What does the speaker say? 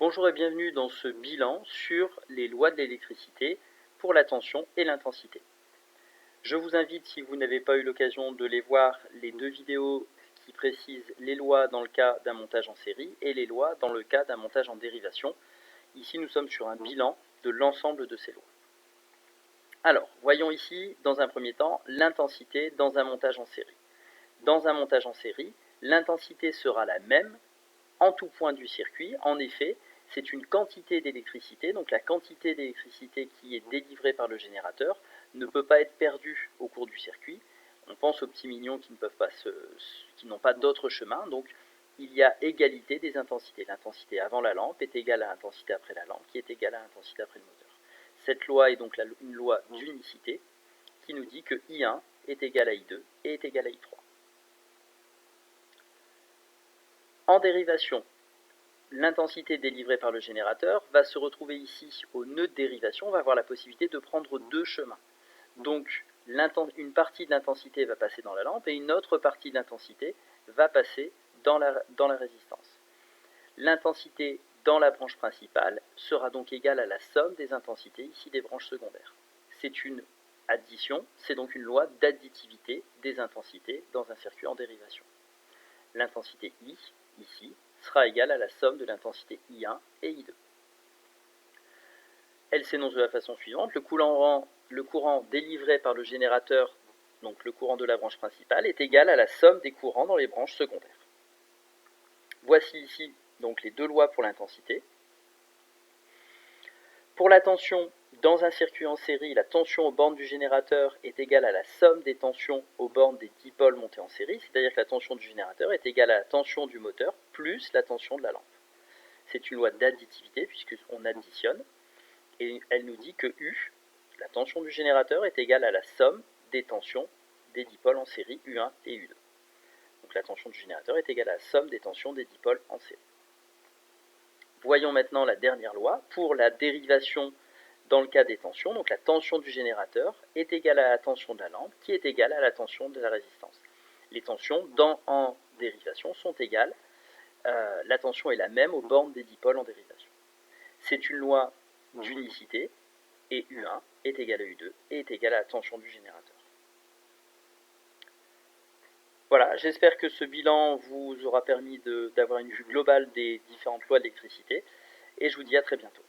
Bonjour et bienvenue dans ce bilan sur les lois de l'électricité pour la tension et l'intensité. Je vous invite, si vous n'avez pas eu l'occasion de les voir, les deux vidéos qui précisent les lois dans le cas d'un montage en série et les lois dans le cas d'un montage en dérivation. Ici, nous sommes sur un bilan de l'ensemble de ces lois. Alors, voyons ici, dans un premier temps, l'intensité dans un montage en série. Dans un montage en série, l'intensité sera la même en tout point du circuit. En effet, c'est une quantité d'électricité, donc la quantité d'électricité qui est délivrée par le générateur ne peut pas être perdue au cours du circuit. On pense aux petits mignons qui n'ont pas d'autre chemin, donc il y a égalité des intensités. L'intensité avant la lampe est égale à l'intensité après la lampe, qui est égale à l'intensité après le moteur. Cette loi est donc une loi d'unicité qui nous dit que I1 est égal à I2 et est égal à I3. En dérivation, l'intensité délivrée par le générateur va se retrouver ici au nœud de dérivation. On va avoir la possibilité de prendre deux chemins. Donc, une partie de l'intensité va passer dans la lampe et une autre partie de l'intensité va passer dans la résistance. L'intensité dans la branche principale sera donc égale à la somme des intensités ici des branches secondaires. C'est une addition, c'est donc une loi d'additivité des intensités dans un circuit en dérivation. L'intensité I, ici, sera égale à la somme de l'intensité I1 et I2. Elle s'énonce de la façon suivante. Le courant délivré par le générateur, donc le courant de la branche principale, est égal à la somme des courants dans les branches secondaires. Voici ici donc les deux lois pour l'intensité. Pour la tension, dans un circuit en série, la tension aux bornes du générateur est égale à la somme des tensions aux bornes des dipôles montés en série, c'est-à-dire que la tension du générateur est égale à la tension du moteur plus la tension de la lampe. C'est une loi d'additivité puisqu'on additionne, et elle nous dit que U, la tension du générateur, est égale à la somme des tensions des dipôles en série U1 et U2. Donc la tension du générateur est égale à la somme des tensions des dipôles en série. Voyons maintenant la dernière loi. Pour la dérivation dans le cas des tensions, donc la tension du générateur est égale à la tension de la lampe, qui est égale à la tension de la résistance. Les tensions en dérivation sont égales. La tension est la même aux bornes des dipôles en dérivation. C'est une loi d'unicité, et U1 est égal à U2 et est égal à la tension du générateur. Voilà, j'espère que ce bilan vous aura permis d'avoir une vue globale des différentes lois d'électricité, et je vous dis à très bientôt.